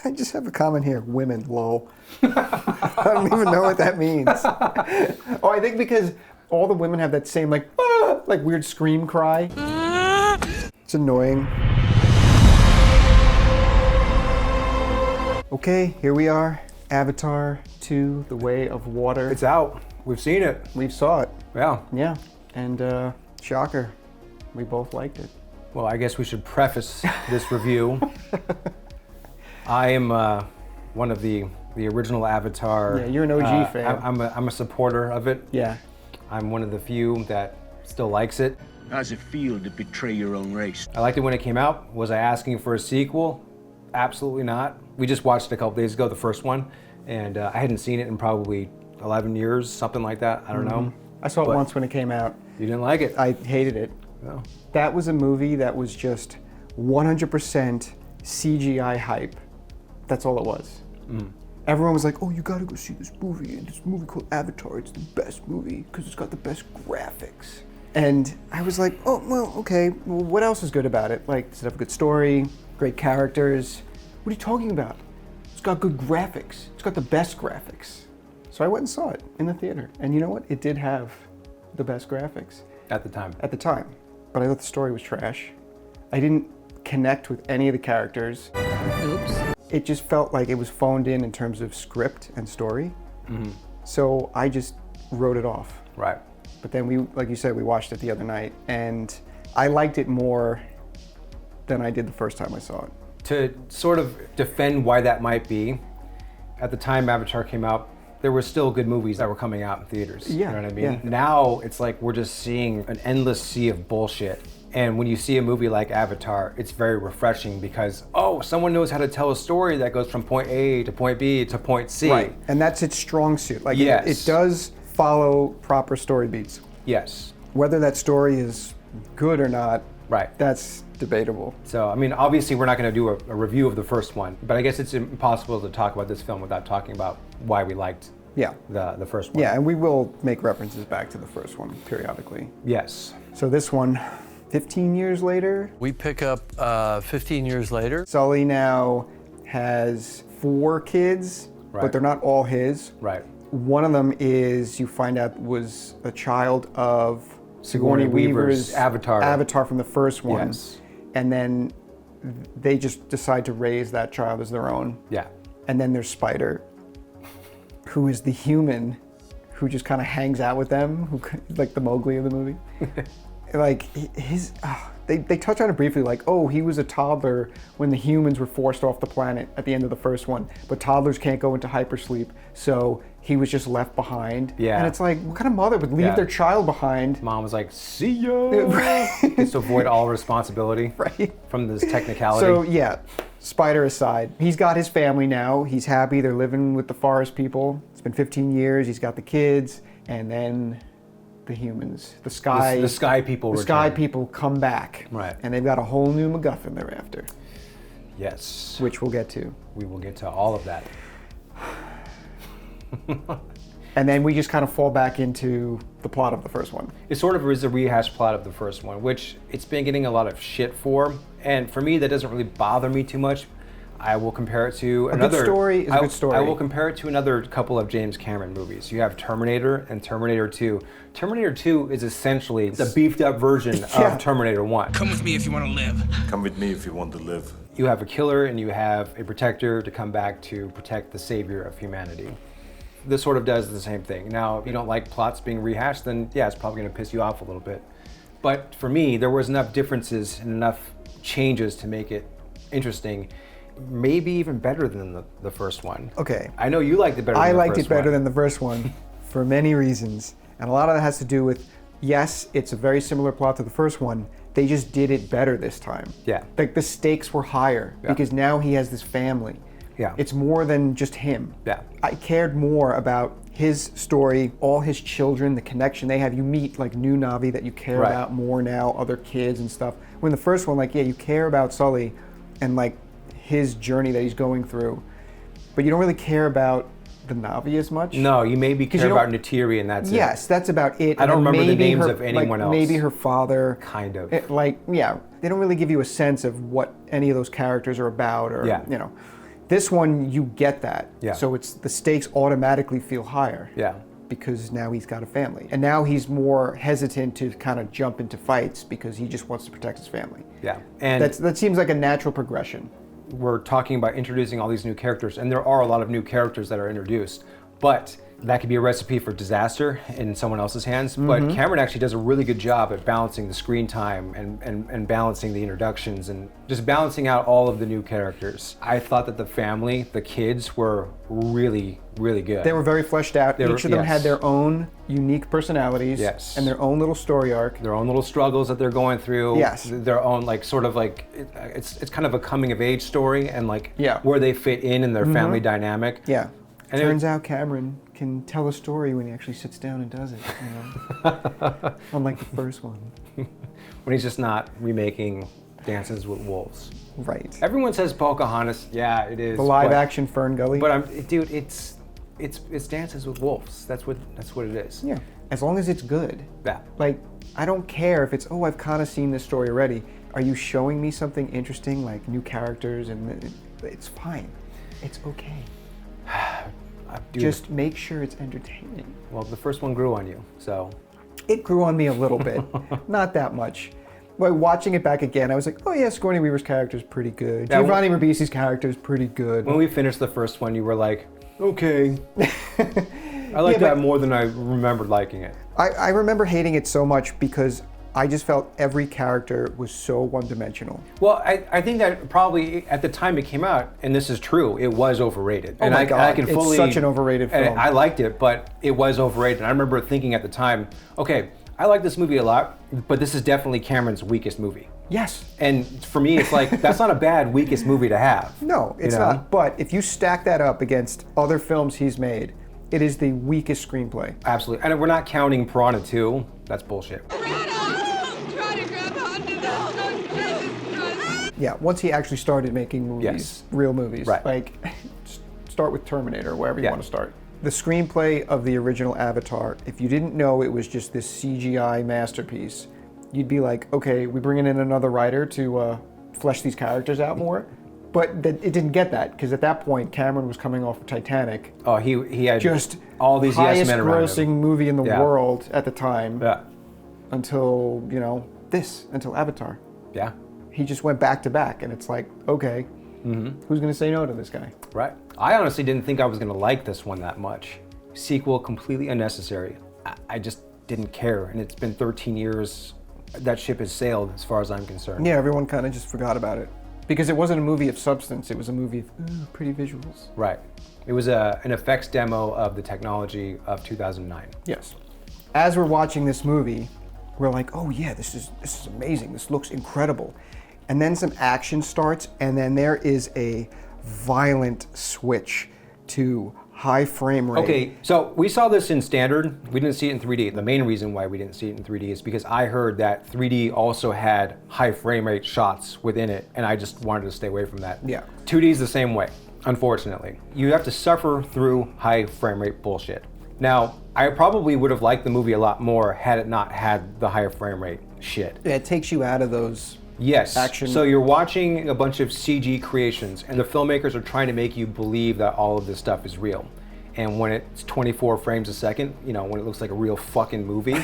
I just have a comment here. Women, lol. I don't even know what that means. Oh, I think because all the women have that same like weird scream cry. It's annoying. Okay, here we are. Avatar 2, The Way of Water. It's out. We've seen it. We saw it. Yeah. Yeah. And shocker, we both liked it. Well, I guess we should preface this review. I am one of the original Avatar. Yeah, you're an OG fan. I'm a supporter of it. Yeah. I'm one of the few that still likes it. How does it feel to betray your own race? I liked it when it came out. Was I asking for a sequel? Absolutely not. We just watched it a couple days ago, the first one, and I hadn't seen it in probably 11 years, something like that. I don't know. I saw it once when it came out. You didn't like it? I hated it. No. That was a movie that was just 100% CGI hype. That's all it was. Everyone was like, oh, you gotta go see this movie. And this movie called Avatar, it's the best movie because it's got the best graphics. And I was like, oh, well, okay. Well, what else is good about it? Like, does it have a good story, great characters? What are you talking about? It's got good graphics. It's got the best graphics. So I went and saw it in the theater. And you know what? It did have the best graphics. At the time. At the time. But I thought the story was trash. I didn't connect with any of the characters. Oops. It just felt like it was phoned in terms of script and story. So I just wrote it off. Right. But then we, like you said, we watched it the other night, and I liked it more than I did the first time I saw it. To sort of defend why that might be, at the time Avatar came out, there were still good movies that were coming out in theaters. Yeah, You know what I mean? yeah. Now it's like we're just seeing an endless sea of bullshit. And when you see a movie like Avatar, it's very refreshing because, oh, someone knows how to tell a story that goes from point A to point B to point C. Right, and that's its strong suit. Like Yes. it does follow proper story beats. Yes. Whether that story is good or not, Right. that's debatable. So, I mean, obviously we're not going to do a review of the first one, but I guess it's impossible to talk about this film without talking about why we liked Yeah. the first one. Yeah, and we will make references back to the first one periodically. Yes. So this one, 15 years later, We pick up 15 years later. Sully now has 4 kids, Right. but they're not all his. Right. One of them is, you find out, was a child of Sigourney Weaver's Avatar. Avatar from the first one. Yes. And then they just decide to raise that child as their own. Yeah. And then there's Spider, who is the human who just kind of hangs out with them, who like the Mowgli of the movie. Like they touch on it briefly, like, oh, he was a toddler when the humans were forced off the planet at the end of the first one, but toddlers can't go into hypersleep, so he was just left behind. Yeah. And it's like, what kind of mother would leave Yeah. their child behind? Mom was like, see ya! Just to avoid all responsibility Right. from this technicality. So yeah, Spider aside, he's got his family now. He's happy. They're living with the forest people. It's been 15 years. He's got the kids, and then the humans, the sky people the return. sky people come back. Right. And they've got a whole new MacGuffin they're after, Yes. which we'll get to. We will get to all of that. And then we just kind of fall back into the plot of the first one. It sort of is a rehash plot of the first one, which it's been getting a lot of shit for. And for me, that doesn't really bother me too much. I will compare it to another... good story is a good story. I will compare it to another couple of James Cameron movies. You have Terminator and Terminator 2. Terminator 2 is essentially the beefed up version Yeah. of Terminator 1. Come with me if you want to live. Come with me if you want to live. You have a killer and you have a protector to come back to protect the savior of humanity. This sort of does the same thing. Now, if you don't like plots being rehashed, then yeah, it's probably going to piss you off a little bit. But for me, there was enough differences and enough changes to make it interesting, maybe even better than the first one. Okay. I know you liked it better than I the liked first it better one. than the first one for many reasons. And a lot of that has to do with, yes, it's a very similar plot to the first one. They just did it better this time. Yeah. Like the stakes were higher because now he has this family. Yeah. It's more than just him. Yeah. I cared more about his story, all his children, the connection they have. You meet like new Navi that you care Right. about more now, other kids and stuff. When the first one, like, yeah, you care about Sully and like his journey that he's going through, but you don't really care about the Navi as much. No, you maybe care you about don't- Neytiri and that's it. Yes, that's about it. I don't And then remember the maybe names her- of anyone like, else. Maybe her father. Kind of. Like, yeah, they don't really give you a sense of what any of those characters are about, or Yeah. you know. This one, you get that. Yeah. So it's the stakes automatically feel higher. Yeah. Because now he's got a family. And now he's more hesitant to kind of jump into fights because he just wants to protect his family. Yeah. And That seems like a natural progression. we're talking about introducing all these new characters, and there are a lot of new characters that are introduced, but that could be a recipe for disaster in someone else's hands. But Cameron actually does a really good job at balancing the screen time and balancing the introductions and just balancing out all of the new characters. I thought that the family, the kids, were really, really good. They were very fleshed out. They were- Each of them yes. had their own unique personalities Yes. and their own little story arc. their own little struggles that they're going through. Yes. Their own it's kind of a coming of age story and Yeah. where they fit in their family dynamic. Yeah. And Turns out Cameron can tell a story when he actually sits down and does it. You know? Unlike the first one. When he's just not remaking Dances with Wolves. Right. Everyone says Pocahontas. Yeah, it is. The live but, action Fern Gully. But dude, it's Dances with Wolves. That's what it is. yeah. As long as it's good. Yeah. Like, I don't care if it's, oh, I've kind of seen this story already. Are you showing me something interesting, like new characters? And it's fine. It's okay. Dude, Just make sure it's entertaining. well, the first one grew on you, so It grew on me a little bit. Not that much. But watching it back again, I was like, oh yeah, Sigourney Weaver's character is pretty good. Yeah, Giovanni Ribisi's character is pretty good. when we finished the first one, you were like, okay. I like Yeah, that but- more than I remembered liking it. I remember hating it so much because I just felt every character was so one-dimensional. Well, I think that probably at the time it came out, and this is true, it was overrated. Oh and my I God, can it's fully, such an overrated and film. I liked it, but it was overrated. I remember thinking at the time, okay, I like this movie a lot, but this is definitely Cameron's weakest movie. Yes. And for me, it's like, that's not a bad weakest movie to have. No, it's You know? not. But if you stack that up against other films he's made, it is the weakest screenplay. Absolutely. And we're not counting Piranha 2. That's bullshit. Try to grab onto that. Yeah, once he actually started making movies, Yes. real movies, Right. like start with Terminator, wherever you Yeah. want to start. The screenplay of the original Avatar, if you didn't know it was just this CGI masterpiece, you'd be like, okay, we bringing in another writer to flesh these characters out more. But it didn't get that, because at that point, Cameron was coming off of Titanic, Oh, he had just all these yes highest men around grossing him. movie in the Yeah. world at the time, Yeah. until, until Avatar. Yeah. He just went back to back, and it's like, okay, who's going to say no to this guy? Right. I honestly didn't think I was going to like this one that much. Sequel completely unnecessary. I just didn't care, and it's been 13 years. That ship has sailed, as far as I'm concerned. Yeah, everyone kind of just forgot about it. Because it wasn't a movie of substance, it was a movie of pretty visuals. Right. It was an effects demo of the technology of 2009. Yes. As we're watching this movie, we're like, oh yeah, this is amazing. This looks incredible. And then some action starts, and then there is a violent switch to high frame rate. Okay, so we saw this in standard. We didn't see it in 3D. The main reason why we didn't see it in 3D is because I heard that 3D also had high frame rate shots within it, and I just wanted to stay away from that. Yeah. 2D is the same way, unfortunately. You have to suffer through high frame rate bullshit. Now, I probably would have liked the movie a lot more had it not had the higher frame rate shit. Yeah, it takes you out of those. Yes. Action. So you're watching a bunch of CG creations, and the filmmakers are trying to make you believe that all of this stuff is real. And when it's 24 frames a second, when it looks like a real fucking movie,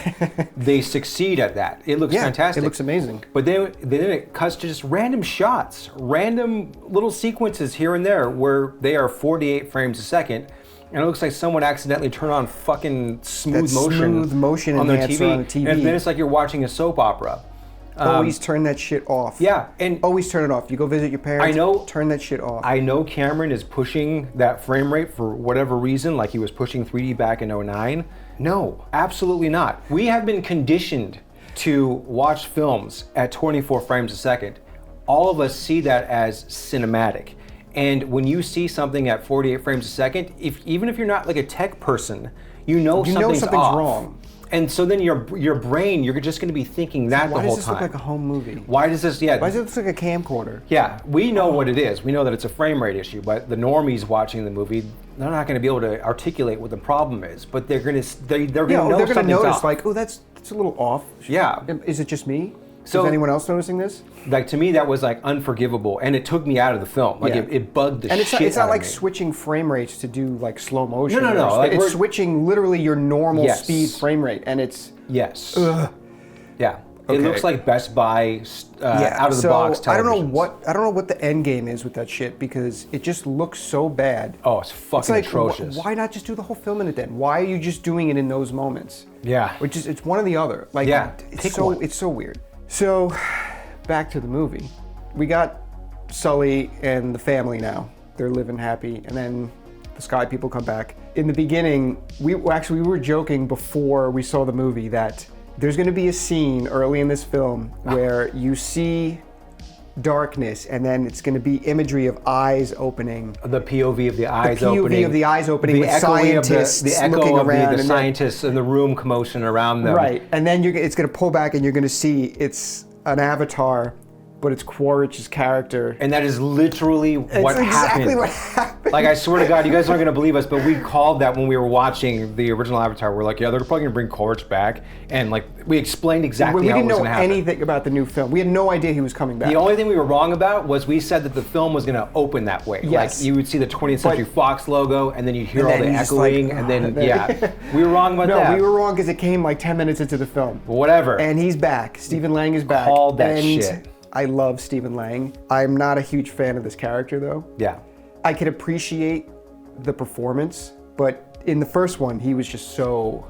they succeed at that. It looks Yeah, fantastic. it looks amazing. But then it cuts to just random shots, random little sequences here and there where they are 48 frames a second. And it looks like someone accidentally turned on fucking smooth motion motion on their enhancer TV. on the TV. And then it's like you're watching a soap opera. Always turn that shit off. Yeah, and Always turn it off. You go visit your parents. I know- Turn that shit off. I know Cameron is pushing that frame rate for whatever reason, like he was pushing 3D back in 2009. No, absolutely not. We have been conditioned to watch films at 24 frames a second. All of us see that as cinematic. And when you see something at 48 frames a second, even if you're not like a tech person, you know something's off. wrong. And so then your brain, you're just going to be thinking that Why the whole does this time. look like a home movie? Why does this? Yeah. Why does it look like a camcorder? Yeah, we know what it is. We know that it's a frame rate issue, but the normies watching the movie, they're not going to be able to articulate what the problem is. But they're going to know They're going to something's notice off. like, oh, that's a little off. Yeah. Is it just me? So- Is anyone else noticing this? Like, to me, that was like unforgivable, and it took me out of the film. Like, Yeah. it bugged the And shit it's not out like of me. switching frame rates to do like slow motion. No, or like, it's we're- switching literally your normal Yes. speed frame rate, and it's Yes. Yeah. It Okay. looks like Best Buy out of the box I don't televisions. know what the end game is with that shit because it just looks so bad. Oh, it's fucking It's like, atrocious. why not just do the whole film in it then? Why are you just doing it in those moments? Yeah. It's one or the other. Like, Yeah, it's pick so one. it's so weird. So, back to the movie. We got Sully and the family now. They're living happy, and then the Sky people come back. In the beginning, we were joking before we saw the movie that there's going to be a scene early in this film where you see darkness, and then it's going to be imagery of eyes opening. The POV of the eyes POV opening. of the eyes opening the with echoing of scientists the echo looking of around the and then- scientists in the room commotion around them. Right, and then it's going to pull back, and you're going to see it's an avatar, but it's Quaritch's character. And that is literally what it's exactly happened. what happened. Like, I swear to God, you guys aren't gonna believe us, but we called that when we were watching the original Avatar. We're like, yeah, they're probably gonna bring Quaritch back, and like we explained exactly we how didn't it was know gonna happen. anything about the new film. We had no idea he was coming back. The only thing we were wrong about was we said that the film was gonna open that way. Yes. Like, you would see the 20th Century Fox logo, and then you'd hear And all then the you just like, echoing, and then yeah, we were wrong about no, that. we were wrong because it came like 10 minutes into the film. Whatever. And he's back. Stephen Lang is back. Called that and shit. I love Stephen Lang. I'm not a huge fan of this character though. Yeah. I could appreciate the performance, but in the first one, he was just so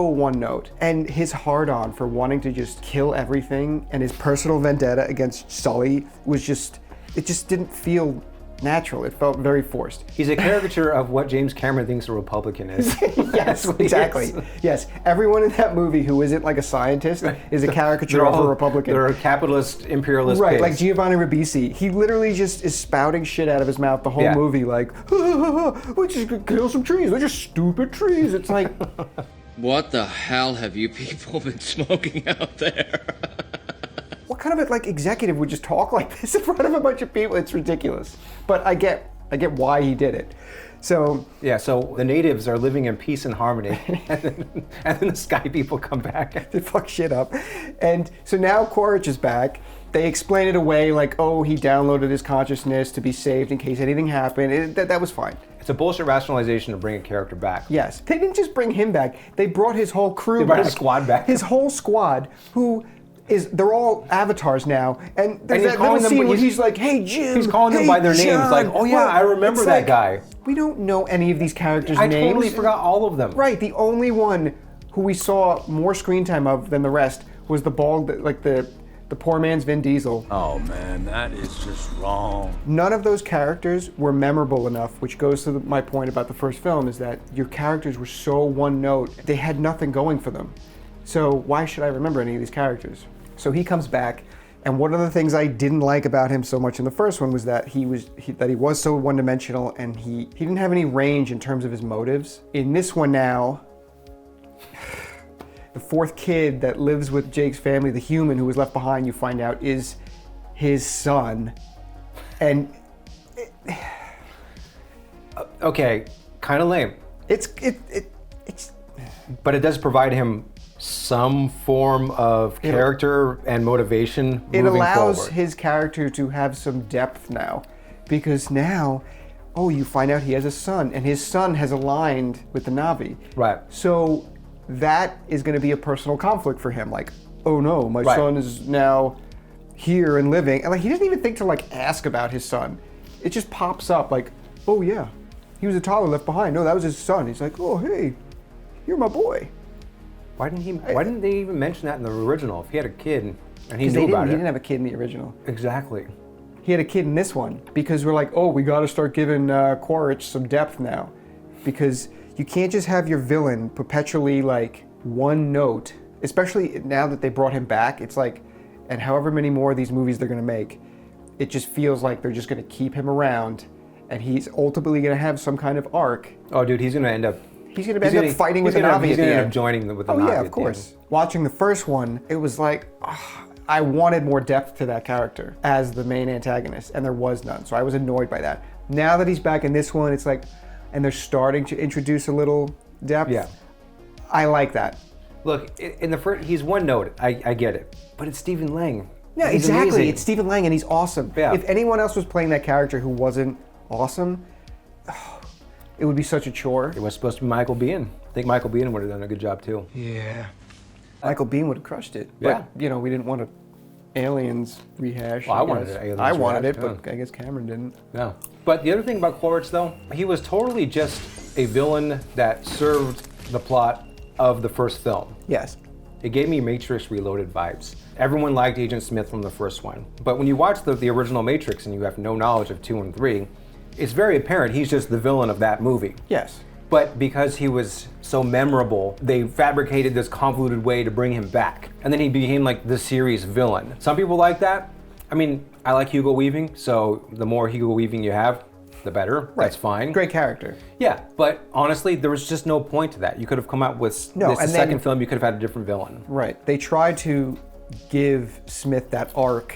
one note. And his hard-on for wanting to just kill everything and his personal vendetta against Sully was just, it just didn't feel natural. It felt very forced. He's a caricature of what James Cameron thinks a Republican is. Yes, exactly. Yes, everyone in that movie who isn't like a scientist is a caricature of a Republican. They're a capitalist, imperialist Right, pigs. like Giovanni Ribisi. He literally just is spouting shit out of his mouth the whole Yeah. movie, like, let's just kill some trees. They're just stupid trees. It's like, What the hell have you people been smoking out there? what kind of like executive would just talk like this in front of a bunch of people? It's ridiculous. But I get why he did it. So Yeah, so the natives are living in peace and harmony, and then the sky people come back. they fuck shit up. And so now Quaritch is back. They explain it away like, oh, he downloaded his consciousness to be saved in case anything happened. That was fine. It's a bullshit rationalization to bring a character back. Yes. They didn't just bring him back. They brought his whole crew They brought back. his squad back. His whole squad, they're all avatars now. And there's he's that calling little them- scene where he's- he's like, hey, Jim. he's calling them hey, by their names, John." like, oh, yeah, I remember it's that like, guy. We don't know any of these characters' I names. totally forgot all of them. Right. The only one who we saw more screen time of than the rest was the bald, like the poor man's Vin Diesel. Oh man, that is just wrong. None of those characters were memorable enough, which goes to my point about the first film, is that your characters were so one note. They had nothing going for them. So why should I remember any of these characters? So he comes back, and one of the things I didn't like about him so much in the first one was that he was so one-dimensional, and he didn't have any range in terms of his motives. In this one now, the fourth kid that lives with Jake's family, the human who was left behind, you find out is his son. And Okay, kind of lame, it's but it does provide him some form of character and motivation it moving allows forward. his character to have some depth now, because now, you find out he has a son, and his son has aligned with the Na'vi. Right. So that is going to be a personal conflict for him. Like, oh no, my Right. son is now here and living, and like he doesn't even think to like ask about his son. It just pops up like, oh yeah, he was a toddler left behind. No, that was his son. He's like, oh hey, you're my boy. Why didn't they even mention that in the original? If he had a kid and he Because knew about he it. didn't have a kid in the original. Exactly. He had a kid in this one because we're like, oh, we got to start giving Quaritch some depth now, because you can't just have your villain perpetually like one note, especially now that they brought him back. It's like, and however many more of these movies they're going to make, it just feels like they're just going to keep him around, and he's ultimately going to have some kind of arc. Oh, dude, he's gonna end up. He's going to end up fighting with the Na'vi He's at the gonna end end. up joining with the Oh Na'vi yeah, at of the course. end. Watching the first one, it was like, I wanted more depth to that character as the main antagonist, and there was none. So I was annoyed by that. Now that he's back in this one, it's like, and they're starting to introduce a little depth. Yeah. I like that. Look, in the first, he's one note. I get it, but it's Stephen Lang. Yeah, He's exactly. amazing. It's Stephen Lang, and he's awesome. Yeah. If anyone else was playing that character who wasn't awesome, it would be such a chore. It was supposed to be Michael Biehn. I think Michael Biehn would have done a good job too. Michael Biehn would have crushed it. Yeah. But, you know, we didn't want to Aliens rehash. Well, I wanted guess. an Aliens I wanted rehash, it, but yeah. I guess Cameron didn't. No. But the other thing about Quaritch, though, he was totally just a villain that served the plot of the first film. Yes. It gave me Matrix Reloaded vibes. Everyone liked Agent Smith from the first one. But when you watch the original Matrix and you have no knowledge of 2 and 3, it's very apparent he's just the villain of that movie. Yes. But because he was so memorable, they fabricated this convoluted way to bring him back. And then he became like the series villain. Some people like that. I mean, I like Hugo Weaving, so the more Hugo Weaving you have, the better. That's fine. Great character. Yeah, but honestly, there was just no point to that. You could have come out with No, the and second then- film, you could have had a different villain. Right. They tried to give Smith that arc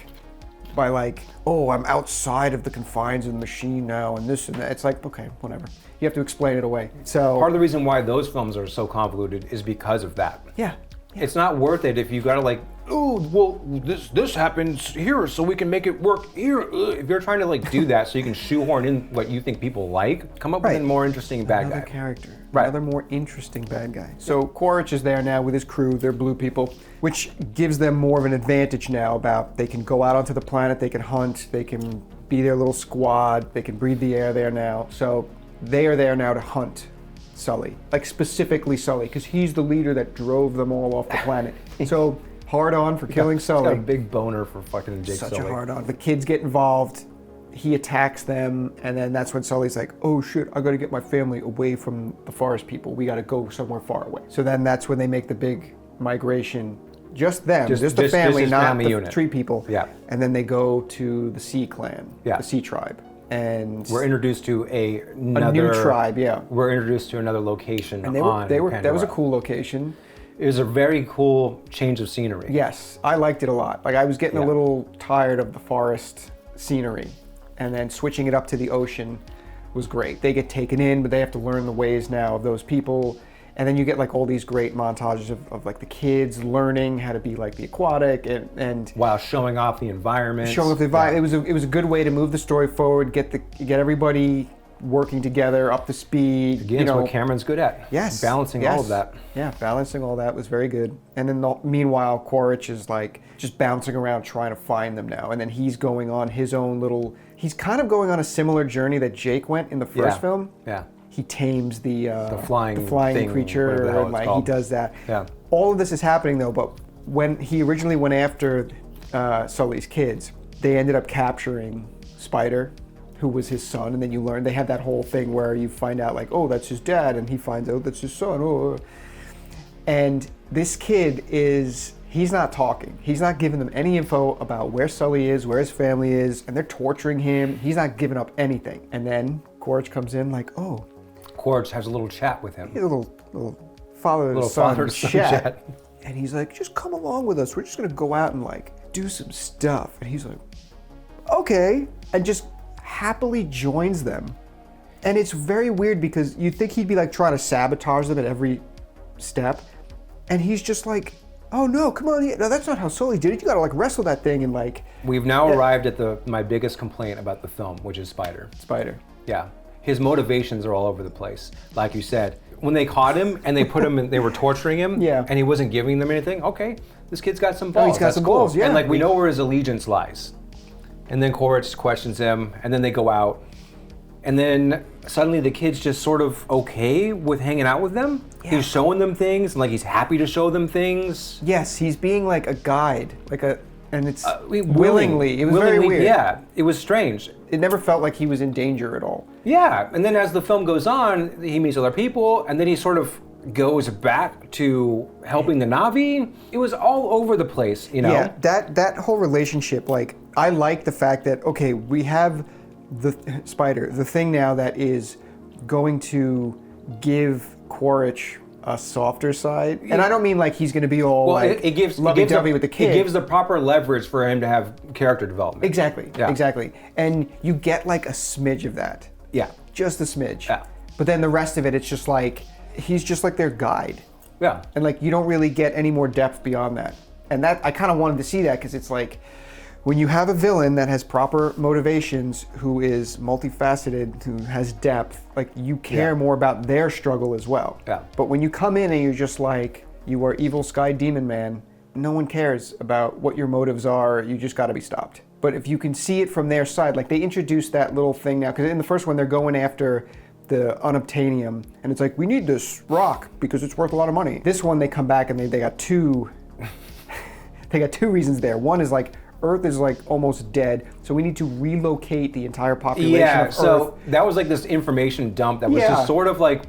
by like, oh, I'm outside of the confines of the machine now and this and that. It's like, okay, whatever. You have to explain it away. So Part of the reason why those films are so convoluted is because of that. yeah. It's not worth it if you gotta like, oh, well, this happens here, so we can make it work here. If you're trying to like do that so you can shoehorn in what you think people like, come up with a Right. more interesting bad Another guy. character. Right. Another more interesting bad guy. So Quaritch is there now with his crew. They're blue people, which gives them more of an advantage now about they can go out onto the planet, they can hunt, they can be their little squad, they can breathe the air there now. So they are there now to hunt Sully, like specifically Sully, because he's the leader that drove them all off the planet. So hard on for killing He's got Sully. a big boner for fucking Jake Such Sully. a hard on. The kids get involved. He attacks them, and then that's when Sully's like, "Oh shit! I got to get my family away from the forest people. We got to go somewhere far away." So then that's when they make the big migration. Just them, just the just family, his not family the unit. tree people. Yeah. And then they go to the Sea Clan, Yeah. the Sea Tribe, and We're introduced to another tribe, yeah. We're introduced to another location and on they were that was a Pandora. cool location. It was a very cool change of scenery. Yes, I liked it a lot. Like I was getting Yeah. a little tired of the forest scenery, and then switching it up to the ocean was great. They get taken in, but they have to learn the ways now of those people. And then you get like all these great montages of like the kids learning how to be like the aquatic and While showing off the environment. showing up the vibe. It was a good way to move the story forward, get everybody working together, up to speed. Again, it's what Cameron's good at. Yes. Balancing all of that. Yeah, balancing all that was very good. And then meanwhile, Quaritch is like just bouncing around trying to find them now. And then he's going on his own little, he's kind of going on a similar journey that Jake went in the first film. Yeah. He tames the flying thing, creature, whatever the hell and it's like called. he does that. Yeah. All of this is happening though, but when he originally went after Sully's kids, they ended up capturing Spider, who was his son, and then you learn they have that whole thing where you find out like, oh, that's his dad, and he finds out that's his son. Oh. And this kid he's not talking. He's not giving them any info about where Sully is, where his family is, and they're torturing him. He's not giving up anything. And then Quaritch comes in like, oh, Quaritch has a little chat with him. a little father Little son father-son chat. chat. And he's like, just come along with us. We're just gonna go out and like do some stuff. And he's like, okay, and just happily joins them. And it's very weird because you'd think he'd be like trying to sabotage them at every step. And he's just like, oh no, come on, no, that's not how Sully did it. You gotta like wrestle that thing and like We've now arrived at my biggest complaint about the film, which is Spider. Spider. Yeah. His motivations are all over the place. Like you said, when they caught him and they put him in, they were torturing him, Yeah. and he wasn't giving them anything, okay, this kid's got some balls. he's got That's some cool. balls, yeah. And like we know where his allegiance lies. And then Quaritch questions him, and then they go out. And then suddenly the kid's just sort of okay with hanging out with them. Yeah. He's showing them things, and like he's happy to show them things. Yes, he's being like a guide, and it's Willingly. willingly. It was very weird. Yeah, it was strange. It never felt like he was in danger at all. Yeah, and then as the film goes on, he meets other people, and then he sort of goes back to helping the Na'vi. It was all over the place, you know? Yeah, that whole relationship, like, I like the fact that, okay, we have the Spider, the thing now that is going to give Quaritch a softer side. And I don't mean like he's going to be all Well, like it gives lovey-dovey with the kid. It gives the proper leverage for him to have character development. Exactly, Yeah. exactly. And you get like a smidge of that. Yeah. Just a smidge. Yeah. But then the rest of it, it's just like, he's just like their guide. Yeah. And like you don't really get any more depth beyond that. And that I kind of wanted to see that because it's like when you have a villain that has proper motivations, who is multifaceted, who has depth, like you care more about their struggle as well. Yeah. But when you come in and you're just like, you are evil sky demon man, no one cares about what your motives are. You just got to be stopped. But if you can see it from their side, like they introduced that little thing now, because in the first one they're going after the unobtainium, and it's like, we need this rock because it's worth a lot of money. This one they come back and they got two they got two reasons there. One is like Earth is like almost dead, so we need to relocate the entire population of Earth. So that was like this information dump that was just sort of like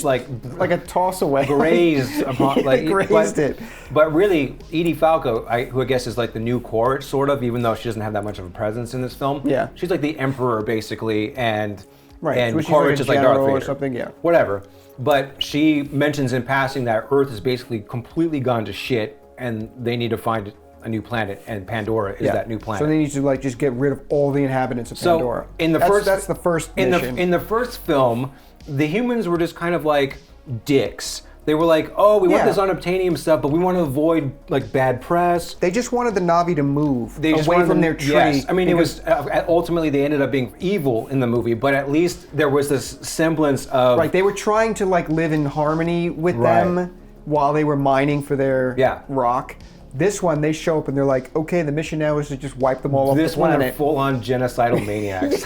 like a toss away. Grazed upon, like grazed it. But really, Edie Falco, who I guess is like the new Quaritch, sort of, even though she doesn't have that much of a presence in this film. Yeah. She's like the Emperor, basically, and Right. So Quaritch is like Darth Vader or something. Yeah. Whatever. But she mentions in passing that Earth is basically completely gone to shit, and they need to find a new planet, and Pandora is that new planet. So they need to like just get rid of all the inhabitants of Pandora. That's the first mission. In the first film, the humans were just kind of like dicks. They were like, oh, we want this unobtainium stuff, but we want to avoid like bad press. They just wanted the Na'vi to move They just away wanted from them- their tree. Yes. I mean, it was ultimately they ended up being evil in the movie, but at least there was this semblance of Right, they were trying to like live in harmony with them while they were mining for their rock. This one, they show up and they're like, okay, the mission now is to just wipe them all off the This one, they're planet. full-on genocidal maniacs.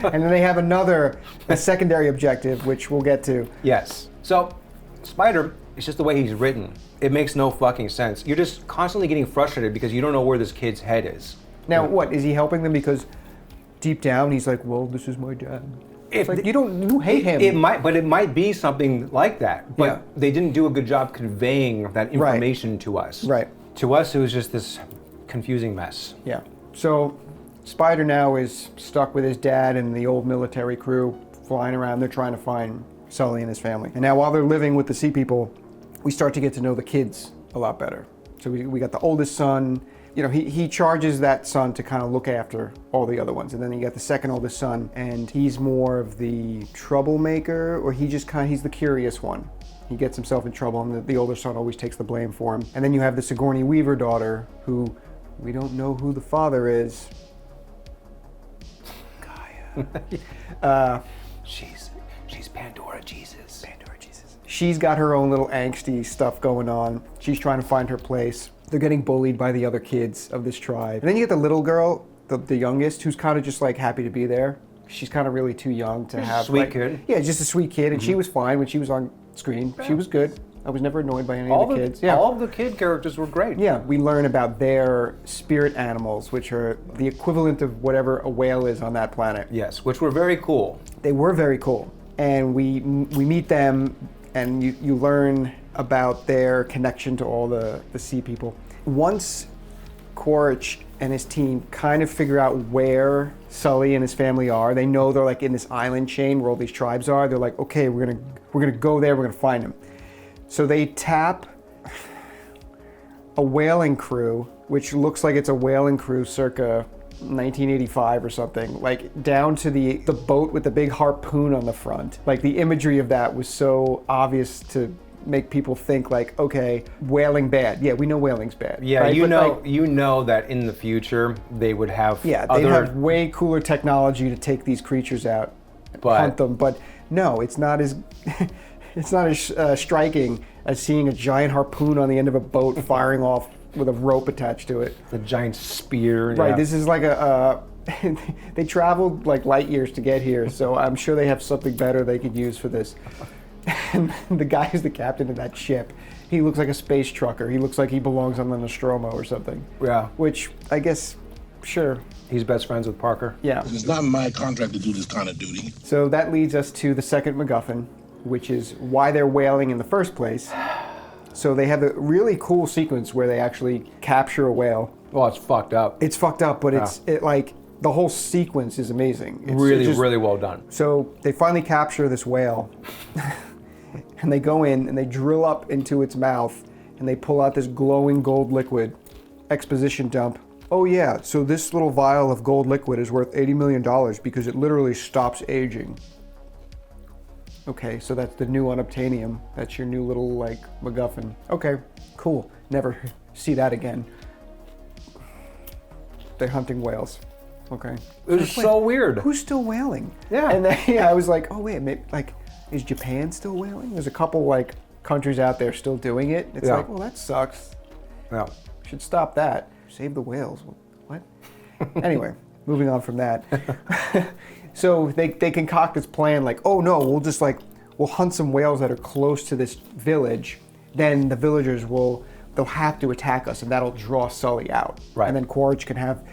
And then they have a secondary objective, which we'll get to. Yes. So, Spider, it's just the way he's written. It makes no fucking sense. You're just constantly getting frustrated because you don't know where this kid's head is. Now, what, is he helping them because deep down he's like, well, this is my dad? It's like, you hate him. It might be something like that. But they didn't do a good job conveying that information to us. Right. To us, it was just this confusing mess. Yeah. So Spider now is stuck with his dad and the old military crew flying around. They're trying to find Sully and his family. And now while they're living with the Sea People, we start to get to know the kids a lot better. So we got the oldest son. You know, he charges that son to kind of look after all the other ones. And then you got the second oldest son, and he's more of the troublemaker, or he's the curious one. He gets himself in trouble, and the older son always takes the blame for him. And then you have the Sigourney Weaver daughter, who we don't know who the father is. Gaia. She's Pandora Jesus. Pandora Jesus. She's got her own little angsty stuff going on. She's trying to find her place. They're getting bullied by the other kids of this tribe. And then you get the little girl, the youngest, who's kind of just like happy to be there. She's kind of really too young to have. Sweet kid. Yeah, just a sweet kid, and she was fine when she was on screen. She was good. I was never annoyed by any of the kids. Yeah. All of the kid characters were great. Yeah, we learn about their spirit animals, which are the equivalent of whatever a whale is on that planet. Yes, which were very cool. They were very cool. And we meet them, and you learn about their connection to all the Sea People. Once Quaritch and his team kind of figure out where Sully and his family are, they know they're like in this island chain where all these tribes are. They're like, okay, we're gonna go there. We're gonna find them. So they tap a whaling crew, which looks like it's a whaling crew circa 1985 or something, like down to the boat with the big harpoon on the front. Like the imagery of that was so obvious to make people think like, okay, whaling bad. Yeah, we know whaling's bad. Yeah, right? you But know that in the future they would have they'd have way cooler technology to take these creatures out and hunt them. But no, it's not as it's not as striking as seeing a giant harpoon on the end of a boat firing off with a rope attached to it. The giant spear. Right, yeah. this is like they traveled like light years to get here, so I'm sure they have something better they could use for this. And the guy who's the captain of that ship, he looks like a space trucker. He looks like he belongs on the Nostromo or something. Yeah. Which, I guess, sure. He's best friends with Parker. Yeah. It's not my contract to do this kind of duty. So that leads us to the second MacGuffin, which is why they're whaling in the first place. So they have a really cool sequence where they actually capture a whale. Well, it's fucked up. It's fucked up, but it like the whole sequence is amazing. It's really well done. So they finally capture this whale, and they go in and they drill up into its mouth, and they pull out this glowing gold liquid. Exposition dump. Oh yeah, so this little vial of gold liquid is worth $80 million because it literally stops aging. Okay, so that's the new unobtainium. That's your new little, like, MacGuffin. Okay, cool. Never see that again. They're hunting whales. Okay. It was so weird. Who's still whaling? Yeah. And then I was like, oh wait, maybe, like, is Japan still whaling? There's a couple like countries out there still doing it. It's like, well, that sucks. Yeah. Should stop that. Save the whales. What? Anyway, moving on from that. So they concoct this plan like, oh no, we'll hunt some whales that are close to this village. Then the villagers they'll have to attack us, and that'll draw Sully out. Right. And then Quaritch can have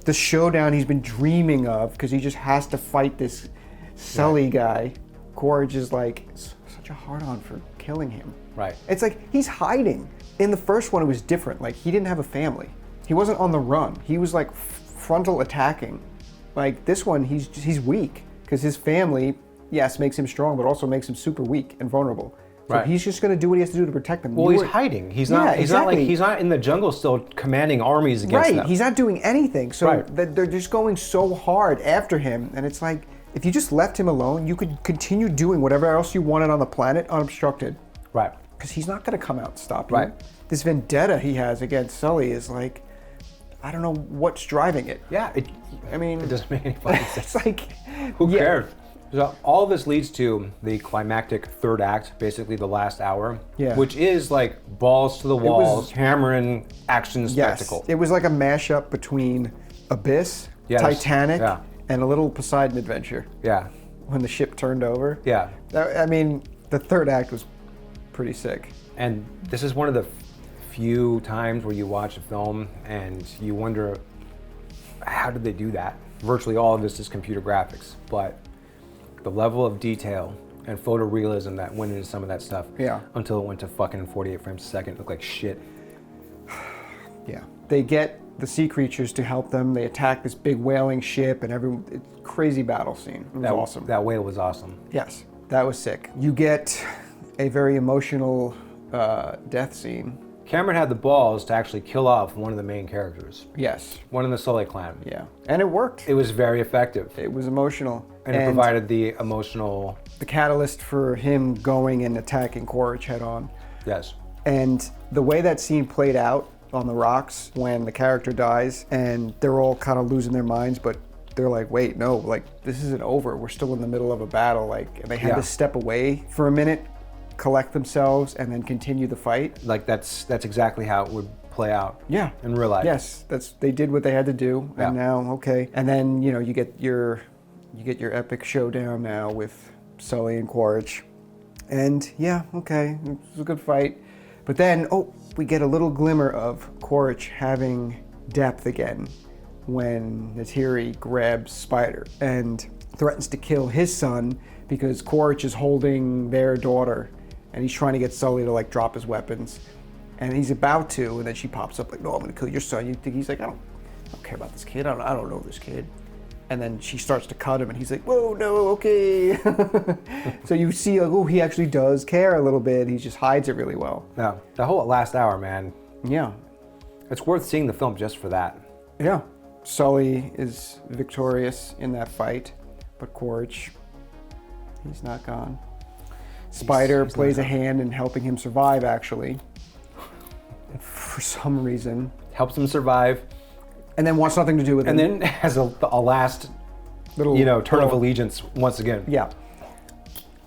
the showdown he's been dreaming of, because he just has to fight this Sully guy. Quaritch is like such a hard-on for killing him. Right. It's like he's hiding. In the first one, it was different. Like, he didn't have a family. He wasn't on the run. He was like frontal attacking. Like, this one, he's weak because his family, yes, makes him strong, but also makes him super weak and vulnerable. So Right. he's just going to do what he has to do to protect them. Well, he's hiding. He's not. Yeah, He's not like exactly. he's not in the jungle still commanding armies against Right, them. he's not doing anything. So Right. they're just going so hard after him, and it's like, if you just left him alone, you could continue doing whatever else you wanted on the planet unobstructed. Right. Because he's not going to come out and stop you. Right. This vendetta he has against Sully is like, I don't know what's driving it. Yeah. It doesn't make any fucking sense. It's like, Who yeah. cares? So all of this leads to the climactic third act, basically the last hour, Yeah. which is like balls to the walls, Cameron action Yes, spectacle. it was like a mashup between Abyss, Yes, Titanic, yeah. and a little Poseidon adventure Yeah. when the ship turned over. Yeah. I mean, the third act was pretty sick. And this is one of the few times where you watch a film and you wonder, how did they do that? Virtually all of this is computer graphics, but the level of detail and photorealism that went into some of that stuff, Yeah. until it went to fucking 48 frames a second, it looked like shit. Yeah. They get the sea creatures to help them. They attack this big whaling ship, and it's crazy battle scene. It was awesome. That whale was awesome. Yes, that was sick. You get a very emotional death scene. Cameron had the balls to actually kill off one of the main characters, Yes. one in the Sully clan. Yeah. And it worked. It was very effective, It was emotional. and it provided the emotional, the catalyst for him going and attacking Quaritch head on. yes. And the way that scene played out on the rocks when the character dies and they're all kind of losing their minds, but they're like, wait, no, like, this isn't over. We're still in the middle of a battle. Like, and they had Yeah. to step away for a minute, collect themselves, and then continue the fight. Like that's exactly how it would play out. Yeah. In real life. Yes, they did what they had to do, and Yeah. now okay. And then you get your epic showdown now with Sully and Quaritch, and yeah, okay, it was a good fight. But then we get a little glimmer of Quaritch having depth again when Neytiri grabs Spider and threatens to kill his son because Quaritch is holding their daughter, and he's trying to get Sully to like drop his weapons. And he's about to, and then she pops up like, no, I'm gonna kill your son. You think he's like, I don't care about this kid. I don't know this kid. And then she starts to cut him, and he's like, whoa, no, okay. So you see, like, oh, he actually does care a little bit. He just hides it really well. No, the whole last hour, man. Yeah, It's worth seeing the film just for that. yeah. Sully is victorious in that fight, but Quaritch, he's not gone. Spider he's plays not a hand in helping him survive, actually, for some reason, Helps him survive, and then wants nothing to do with and him. then has a last, Little, turn of little- allegiance once again. Yeah.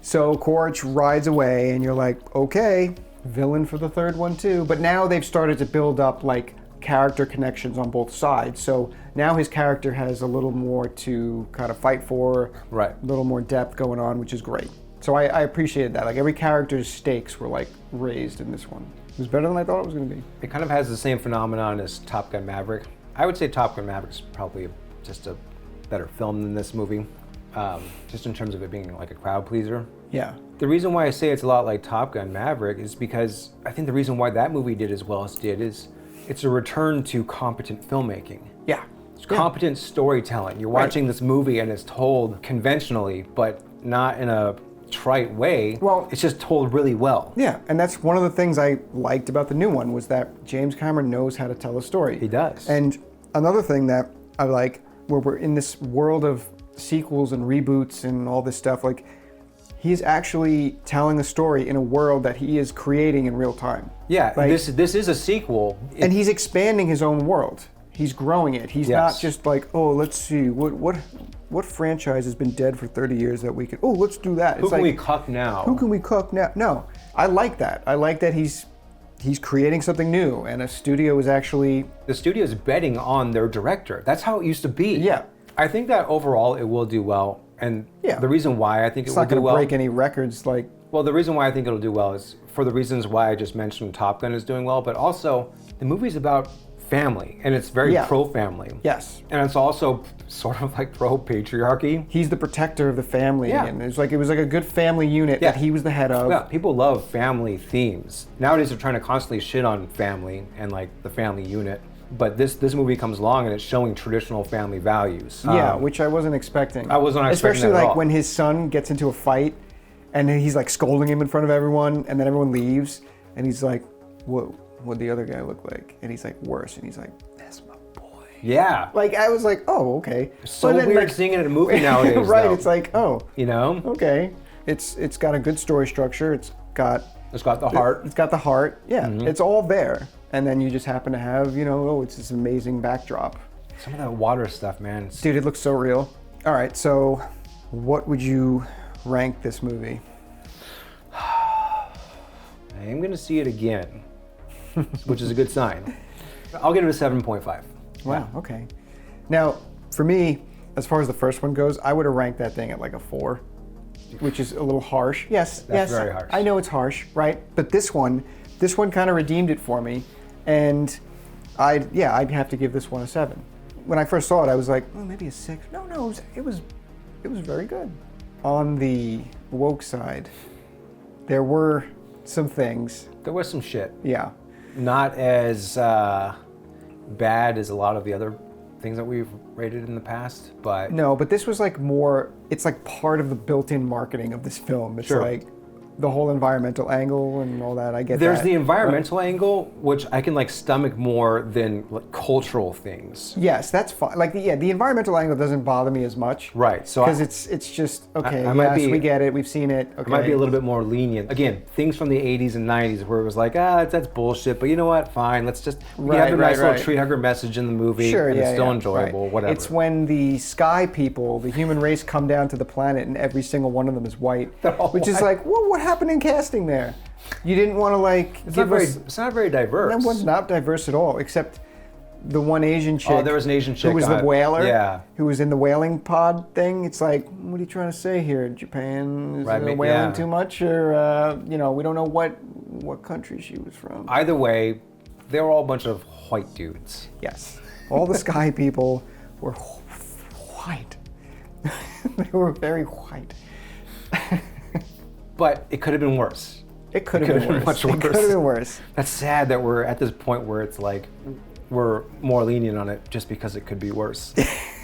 So Quaritch rides away, and you're like, okay, villain for the third one too. But now they've started to build up like character connections on both sides. So now his character has a little more to kind of fight for, Right. a little more depth going on, which is great. So I appreciated that. Like every character's stakes were like raised in this one. It was better than I thought it was going to be. It kind of has the same phenomenon as Top Gun Maverick. I would say Top Gun Maverick is probably just a better film than this movie, just in terms of it being like a crowd pleaser. Yeah. The reason why I say it's a lot like Top Gun Maverick is because I think the reason why that movie did as well as it did is it's a return to competent filmmaking. Yeah. It's competent storytelling. You're watching this movie and it's told conventionally, but not in a trite way. Well- it's just told really well. Yeah, and that's one of the things I liked about the new one was that James Cameron knows how to tell a story. He does. And another thing that I like, where we're in this world of sequels and reboots and all this stuff, like he is actually telling a story in a world that he is creating in real time. Yeah, Like- this is a sequel. And he's expanding his own world. He's growing it. He's Yes. not just like, oh, let's see, what franchise has been dead for 30 years that we could, oh, let's do that. Who can we cuck now? Who can we cook now? No, I like that. I like that he's creating something new, and a studio is actually, The studio's betting on their director. That's how it used to be. Yeah. I think that overall it will do well. And Yeah. the reason why I think it's it will not do going to well. break any records. Like, Well, the reason why I think it'll do well is for the reasons why I just mentioned Top Gun is doing well, but also the movie's about family, and it's very Yeah. pro-family. yes, And it's also sort of like pro-patriarchy. he's the protector of the family, Yeah. and it was like a good family unit Yeah. that he was the head of. Yeah, people love family themes. Nowadays they're trying to constantly shit on family and like the family unit. But this movie comes along and it's showing traditional family values. Yeah, which I wasn't expecting. I was not expecting Especially that at like all. when his son gets into a fight, and then he's like scolding him in front of everyone, and then everyone leaves, and he's like, what'd the other guy look like? And he's like, worse. And he's like, that's my boy. Yeah. Like, I was like, oh, okay. So But then, weird like- seeing it in a movie nowadays. right, though. it's like, oh, You know? okay. It's got a good story structure. It's got It's got the heart. It's got the heart. Yeah, Mm-hmm. it's all there. And then you just happen to have, it's this amazing backdrop. Some of that water stuff, man. Dude, it looks so real. All right, so what would you rank this movie? I am gonna see it again, which is a good sign. I'll give it a 7.5. Wow, okay. Now, for me, as far as the first one goes, I would have ranked that thing at like a 4, which is a little harsh. Yes, That's very harsh. I know it's harsh, right? But this one kind of redeemed it for me, and I'd have to give this one a 7. When I first saw it, I was like, oh, maybe a 6. No, it was very good. On the woke side, there were some things. There was some shit. Yeah. Not as bad as a lot of the other things that we've rated in the past, but No, but this was like more, it's like part of the built-in marketing of this film. It's Sure. like the whole environmental angle and all that. I get there's that. the environmental angle, which I can like stomach more than like cultural things. Yes, that's fine. Like, the environmental angle doesn't bother me as much. Right, so Because it's just, okay, I might yes, be- we get it, we've seen it. Okay. I might be a little bit more lenient. Again, things from the 80s and 90s where it was like, that's bullshit, but you know what? Fine, let's just we have a nice little tree hugger message in the movie, Sure, and yeah, it's still yeah, enjoyable, right. whatever. It's when the sky people, the human race, come down to the planet and every single one of them is white. They're all Which is white. like, what happened in casting there? You didn't want to like it's not give very us... it's not very diverse. That one's not diverse at all, except the one Asian chick. Oh, there was an Asian chick who was the on- whaler. yeah. Who was in the whaling pod thing. It's like, what are you trying to say here? Japan is Right, whaling yeah. too much, or we don't know what country she was from. Either way, they were all a bunch of white dudes. Yes, all the sky people were white. They were very white. But it could have been worse. It could have been worse. much It worse. could have been worse. That's sad that we're at this point where it's like we're more lenient on it just because it could be worse.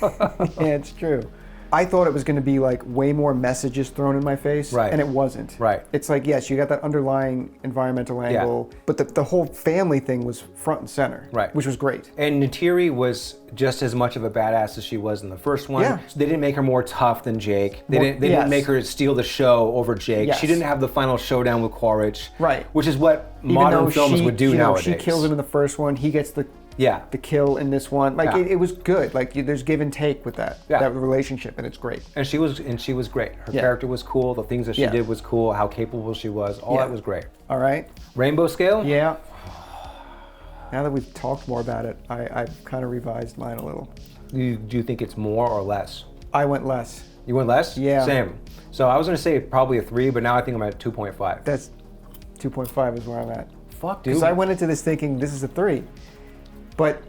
Yeah, it's true. I thought it was going to be like way more messages thrown in my face, Right. and it wasn't. Right. It's like, yes, you got that underlying environmental angle, but the whole family thing was front and center, Right. which was great. And Neytiri was just as much of a badass as she was in the first one. Yeah. They didn't make her more tough than Jake. They More- didn't yes. make her steal the show over Jake. Yes. She didn't have the final showdown with Quaritch. Right. Which is what Even modern though films she, would do nowadays. She kills him in the first one. He gets the kill in this one. Like, Yeah. it was good. Like, there's give and take with that relationship, and it's great. And she was great. Her Yeah. character was cool. The things that she Yeah. did was cool. How capable she was. All Yeah. that was great. All right. Rainbow Scale? Yeah. Now that we've talked more about it, I've kind of revised mine a little. Do you think it's more or less? I went less. You went less? Yeah. Same. So I was going to say probably a 3, but now I think I'm at 2.5. That's 2.5 is where I'm at. Fuck, dude. Because I went into this thinking this is a 3. But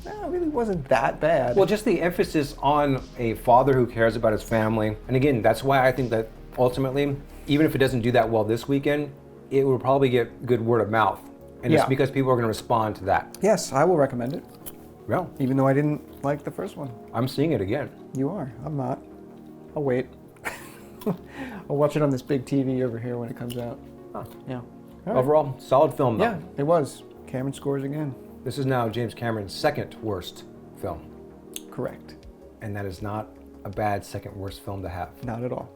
no, it really wasn't that bad. Well, just the emphasis on a father who cares about his family. And again, that's why I think that ultimately, even if it doesn't do that well this weekend, it will probably get good word of mouth. And it's Yeah. because people are going to respond to that. Yes, I will recommend it. Well, Even though I didn't like the first one. I'm seeing it again. You are. I'm not. I'll wait. I'll watch it on this big TV over here when it comes out. Huh. Yeah. All right. Overall, solid film though. Yeah, it was. Cameron scores again. This is now James Cameron's second worst film. Correct. And that is not a bad second worst film to have. Not at all.